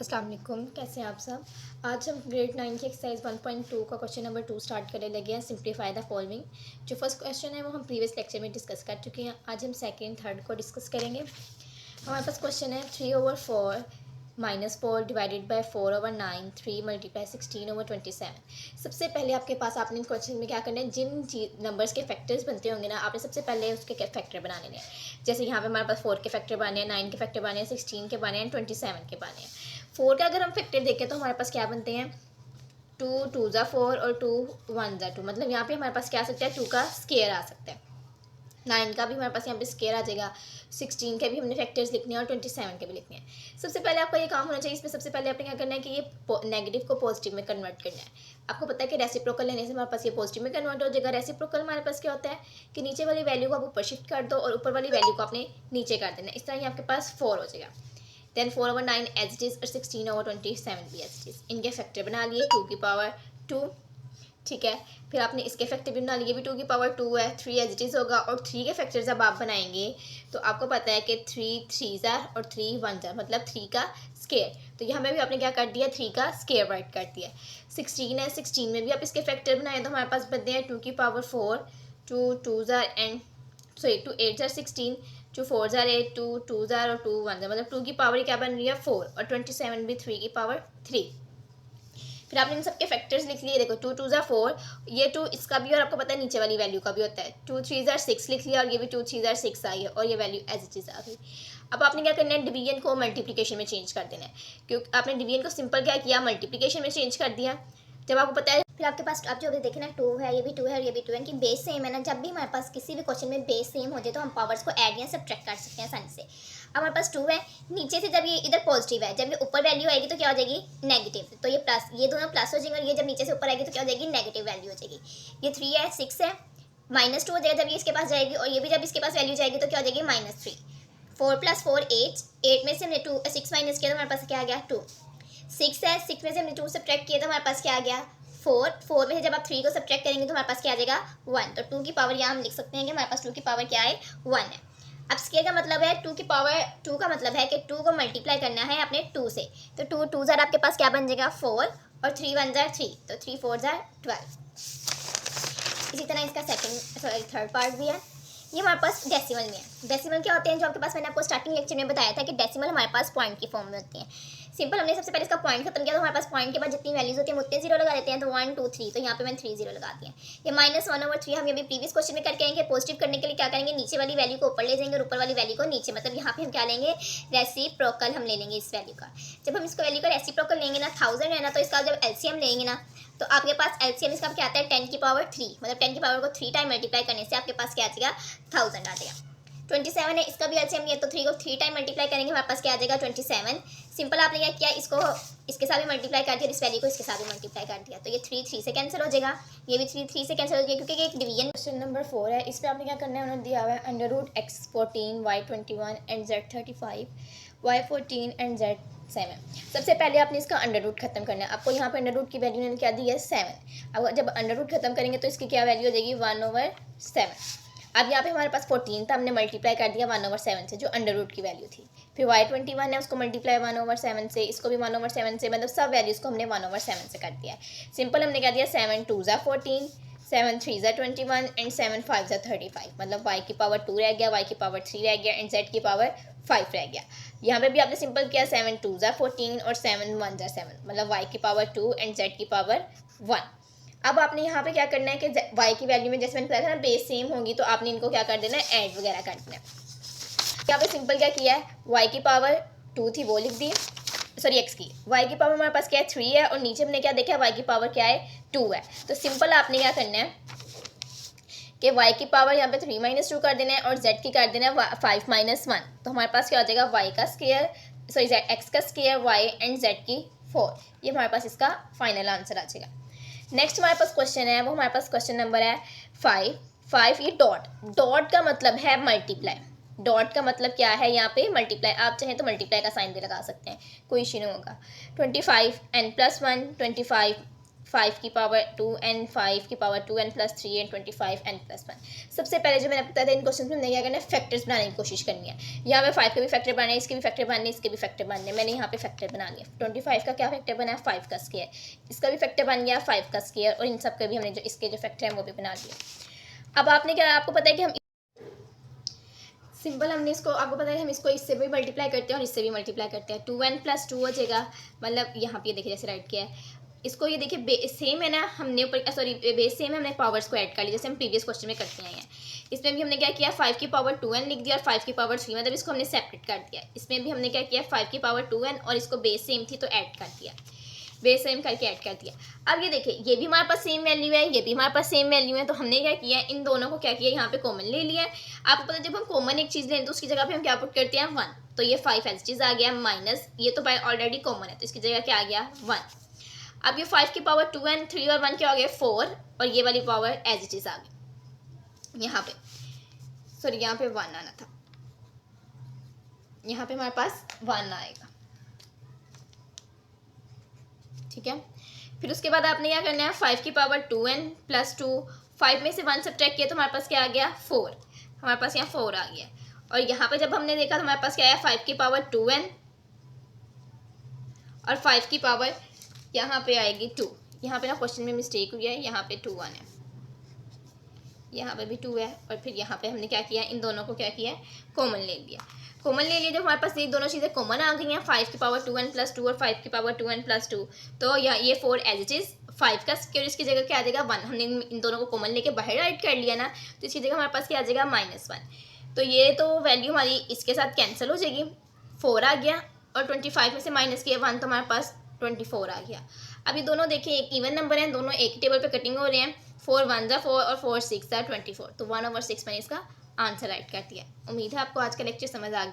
अस्सलाम वालेकुम, कैसे हैं आप सब। आज हम ग्रेड 9 की एक्सरसाइज 1.2 का क्वेश्चन नंबर 2 स्टार्ट करने लगे हैं। Simplify the following. जो फर्स्ट क्वेश्चन है वो हम प्रीवियस लेक्चर में डिस्कस कर चुके हैं। आज हम सेकंड थर्ड को डिस्कस करेंगे। हमारे पास क्वेश्चन है 3/4 -4 डिवाइडेड बाय 4/9 3 मल्टीप्लाई 16/27। सबसे पहले आपके पास आपने क्वेश्चन में क्या करना है, जिन नंबर्स के फैक्टर्स बनते होंगे ना, आपने सबसे पहले उसके फैक्टर बनाने हैं। जैसे यहाँ पे हमारे पास 4 के फैक्टर बने हैं, 9 के फैक्टर बने हैं, 16 के बने हैं, 27 के बने हैं। 4 का अगर हम फैक्टर देखें तो हमारे पास क्या बनते हैं, 2 2 ज़ा 4 और 2 1 ज़ा 2। मतलब यहाँ पे हमारे पास क्या आ सकता है, 2 का स्केयर आ सकता है। 9 का भी हमारे पास यहाँ पे स्केयर आ जाएगा, 16 के भी हमने फैक्टर्स लिखने हैं और 27 के भी लिखने हैं। सबसे पहले आपका ये काम होना चाहिए, इसमें सबसे पहले आपने क्या करना है कि ये नेगेटिव को पॉजिटिव में कन्वर्ट करना है। आपको पता है कि रेसिप्रोकल लेने से हमारे पास ये पॉजिटिव में कन्वर्ट हो जाएगा। रेसिप्रोकल हमारे पास क्या होता है कि नीचे वाली वैल्यू को आप ऊपर शिफ्ट कर दो और ऊपर वाली वैल्यू को आपने नीचे कर देना। इस तरह ये आपके पास 4 हो जाएगा। देन 4/9 एज इट इज़ और 16/27 भी एज इट इज़। इनके फैक्टर बना लिए 2 की पावर 2, ठीक है। फिर आपने इसके फैक्टर भी बना लिए, भी 2 की पावर 2 है, 3 एज इट इज़ होगा। और 3 के फैक्टर जब आप बनाएंगे तो आपको पता है कि 3 3 ज़ार और 3 1 ज़ार, मतलब 3 का स्केयर। तो यहाँ में भी आपने क्या कर दिया, 3 का स्केयर राइट कर दिया। 16 है, 16 में भी आप इसके फैक्टर बनाए तो हमारे पास बनते हैं 2 की पावर 4, 2 2 ज़ार एंड 2 8 ज़ार 16, 2 4 ज़ार 8, 2 2 ज़ार और 2 1 ज़ार, मतलब 2 की पावर क्या बन रही है 4 और 27 भी 3 की पावर 3। फिर आपने इन सबके फैक्टर्स लिख लिए। देखो 2 2 ज़ार 4, ये 2 इसका भी और आपको पता है नीचे वाली वैल्यू का भी होता है। 2 3 ज़ार 6 लिख लिया और ये भी 2 3 ज़ार 6 आई है और ये वैल्यू एज इट इज़ आ गई। अब आपने क्या करना है, डिवीजन को मल्टीप्लिकेशन में चेंज कर देना है, क्योंकि आपने डिवीजन को सिंपल क्या किया, मल्टीप्लिकेशन में चेंज कर दिया। जब आपको पता है, फिर आपके पास आप जो भी देखें ना 2 है, ये भी 2 है और ये भी 2 है, कि बेस सेम है ना। जब भी हमारे पास किसी भी क्वेश्चन में बेस सेम हो जाए तो हम पावर्स को ऐड या सब्ट्रैक्ट कर सकते हैं आसानी से। अब हमारे पास 2 है, नीचे से जब ये इधर पॉजिटिव है, जब ये ऊपर वैल्यू आएगी तो क्या हो जाएगी, नेगेटिव। तो ये प्लस, ये दोनों प्लस हो जाएंगे और ये जब नीचे से ऊपर आएगी तो क्या हो जाएगी, नेगेटिव वैल्यू हो जाएगी। ये 3 है, 6 है, -2 हो जाएगा जब ये इसके पास जाएगी, और ये भी जब इसके पास वैल्यू जाएगी तो क्या हो जाएगी, -3। 4 + 4 8, 8 में से हमने 6 माइनस किया तो हमारे पास क्या आ गया, 2। 6 है, 6 में से हमने 2 सब्ट्रैक्ट किया तो हमारे पास क्या आ गया, 4 में से जब आप 3 को सब्ट्रैक्ट करेंगे तो हमारे पास क्या आ जाएगा, 1। तो 2 की पावर यहाँ हम लिख सकते हैं कि हमारे पास 2 की पावर क्या है, 1 है। अब स्केयर का मतलब है 2 की पावर 2 का मतलब है कि 2 को मल्टीप्लाई करना है अपने 2 से। तो 2 2 ज़ार आपके पास क्या बन जाएगा, 4 और 3 1 ज़ार 3, तो 3 4 ज़ार 12। इसी तरह इसका थर्ड पार्ट भी है। ये हमारे पास डेसिमल में है। डेसिमल क्या होते हैं, जो आपके पास मैंने आपको स्टार्टिंग लेक्चर में बताया था कि डेसिमल हमारे पास पॉइंट की फॉर्म में होती हैं। सिंपल, हमने सबसे पहले इसका पॉइंट खत्म किया तो हमारे पास पॉइंट के बाद जितनी वैल्यूज होती हैं हम उतने जीरो लगा देते हैं। तो 1 2 3, तो यहाँ पे मैंने 3 जीरो लगा दिए। ये -1/3 हम ये भी प्रीवियस क्वेश्चन में करके आएंगे। पॉजिटिव करने के लिए क्या करेंगे, नीचे वाली वैल्यू को ऊपर ले जाएंगे और ऊपर वाली वैल्यू को नीचे, मतलब यहाँ पे हम क्या लेंगे, रेसिप्रोकल हम ले लेंगे इस वैल्यू का। जब हम इसको वैल्यू का रेसिप्रोकल लेंगे ना, 1000 है ना, तो इसका जब एलसीएम लेंगे ना, तो आपके पास एलसीएम इसका क्या आता है, 10 की पावर 3, मतलब 10 की पावर को 3 टाइम मल्टीप्लाई करने से आपके पास क्या आ जाएगा, 1000 आ जाएगा। 27 है, इसका भी एलसीएम लिया तो 3 को 3 टाइम मल्टीप्लाई करेंगे, हमारे पास क्या आ जाएगा, 27। सिंपल, आपने क्या किया, इसको इसके साथ भी मल्टीप्लाई कर दिया, इस वैल्यू को इसके साथ भी मल्टीप्लाई कर दिया, तो ये 3 3 से कैंसिल हो जाएगा, ये भी 3 3 से कैंसिल हो जाएगा, क्योंकि ये एक डिवीजन। क्वेश्चन नंबर 4 है। इस पर आपने क्या करना है, उन्होंने दिया हुआ है √x14 y21 and z35 y14 and z7। सबसे पहले आपने इसका अंडर रूट खत्म करना है। आपको यहाँ पे अंडर रूट की वैल्यू ने क्या दी है, 7। अब जब अंडर रूट खत्म करेंगे तो इसकी क्या वैल्यू हो जाएगी, 1/7। अब यहाँ पे हमारे पास 14 था, हमने मल्टीप्लाई कर दिया 1/7 से, जो अंडर रूट की वैल्यू थी। फिर y21 है, उसको मल्टीप्लाई 1/7 से, इसको भी 1/7 से, मतलब सब वैल्यूज़ को हमने 1/7 से कर दिया है। सिंपल, हमने क्या दिया, 7 2 ज़ा 14, 7 3 ज़ा 21 एंड 7 5 ज़ा 35, मतलब y की पावर 2 रह गया, y की पावर 3 रह गया एंड z की पावर 5 रह गया। यहाँ पे भी आपने सिंपल किया, 7 2 ज़ा 14 और 7 1 ज़ा 7, मतलब y की पावर 2 एंड z की पावर 1। अब आपने यहाँ पे क्या करना है कि y की वैल्यू में जैसे मैंने बताया था ना, बेस सेम होगी तो आपने इनको क्या कर देना है, ऐड वगैरह कर देना है। यहाँ पे सिंपल क्या किया है, y की पावर 2 थी वो लिख दी, सॉरी x की, y की पावर हमारे पास क्या है, 3 है, और नीचे हमने क्या देखा है, y की पावर क्या है, 2 है। तो सिंपल आपने क्या करना है कि y की पावर यहाँ पे 3 - 2 कर देना है और z की कर देना है 5 - 1। तो हमारे पास क्या हो जाएगा, y का स्केयर, सॉरी x का स्केयर, y एंड z की 4। ये हमारे पास इसका फाइनल आंसर आ जाएगा। नेक्स्ट हमारे पास क्वेश्चन है, वो हमारे पास क्वेश्चन नंबर है 5। ये डॉट का मतलब है मल्टीप्लाई। डॉट का मतलब क्या है, यहाँ पे मल्टीप्लाई, आप चाहें तो मल्टीप्लाई का साइन भी लगा सकते हैं, कोई इशू नहीं होगा। 25 n + 1 25 5 की पावर 2n 5 की power 2n plus 3n 25n+1। सबसे पहले जो मैंने आपको बताया था इन क्वेश्चन में हमने क्या करना है, फैक्टर्स बनाने की कोशिश करनी है। यहाँ पे 5 के भी फैक्टर बनाने, इसके भी फैक्टर बनाने, इसके भी फैक्टर बनाने। मैंने यहाँ पे फैक्टर बना लिया। 25 का क्या फैक्टर बना है, 5 का स्क्वायर, इसका भी फैक्टर बन गया 5 का स्क्वायर, और इन सब के भी हमने जो इसके जो फैक्टर हैं वो भी बना लिया। अब आपने क्या, आपको पता है कि हम सिंपल, हमने इसको, आपको पता है हम इसको इससे भी मल्टीप्लाई करते हैं और इससे भी मल्टीप्लाई करते हैं। 2n+2 हो जाएगा, मतलब यहाँ पे देखिए जैसे राइट किया है इसको, ये देखिए सेम है ना, हमने ऊपर सॉरी बेस सेम है, हमने पावर्स को ऐड कर लिया जैसे हम प्रीवियस क्वेश्चन में करते हैं। इसमें भी हमने क्या किया, 5 की पावर 2n लिख दिया और 5 की पावर 3, मतलब इसको हमने सेपरेट कर दिया। इसमें भी हमने क्या किया, 5 की पावर 2n और इसको बेस सेम थी तो ऐड कर दिया, बेस सेम करके ऐड कर दिया। अब ये देखिए ये भी हमारे पास सेम वैल्यू है, ये भी हमारे पास सेम वैल्यू है, तो हमने क्या किया, इन दोनों को क्या किया, यहाँ पे कॉमन ले लिया है। आपको पता है जब हम कॉमन एक चीज़ लें तो उसकी जगह पे हम क्या पुट करते हैं, 1। तो ये 5 ऐसी चीज़ आ गया, माइनस ये तो ऑलरेडी कॉमन है तो इसकी जगह क्या आ गया, 1। अब ये 5 की पावर 2n 3 और 1 क्या हो गया, 4, और ये वाली पावर एज इट इज आ गई। यहाँ पे सॉरी यहाँ पे 1 आना था, यहाँ पे हमारे पास 1 आएगा, ठीक है। फिर उसके बाद आपने क्या करना है, 5 की पावर 2n प्लस 2, 5 में से 1 सब्ट्रैक्ट किया तो हमारे पास क्या आ गया, 4, हमारे पास यहाँ 4 आ गया। और यहाँ पे जब हमने देखा तो हमारे पास क्या आया, 5 की पावर 2n और 5 की पावर यहाँ पे आएगी 2। यहाँ पे ना क्वेश्चन में मिस्टेक हुई है, यहाँ पे 2 1 है, यहाँ पे भी 2 है, और फिर यहाँ पे हमने क्या किया, इन दोनों को क्या किया, कॉमन ले लिया। कॉमन ले लिया जब हमारे पास ये दोनों चीज़ें कॉमन आ गई हैं, 5 की पावर 2n प्लस 2 और 5 की पावर 2n प्लस 2, तो ये 4 एज इट इज़, 5 का स्क्वायर इसकी जगह क्या आ जाएगा, 1। हमने इन दोनों को कॉमन लेके बाहर राइट कर लिया ना, तो इसकी जगह हमारे पास क्या आ जाएगा, -1। तो ये तो वैल्यू हमारी इसके साथ कैंसिल हो जाएगी, 4 आ गया, और 25 में से माइनस किया 1 तो हमारे पास 24 आ गया। अब ये दोनों देखिए एक इवन नंबर हैं, दोनों एक टेबल पे कटिंग हो रहे हैं, 4 1 4 और 4 6 24, तो 1/6 मैंने इसका आंसर राइट कर दिया। उम्मीद है आपको आज का लेक्चर समझ आ गया।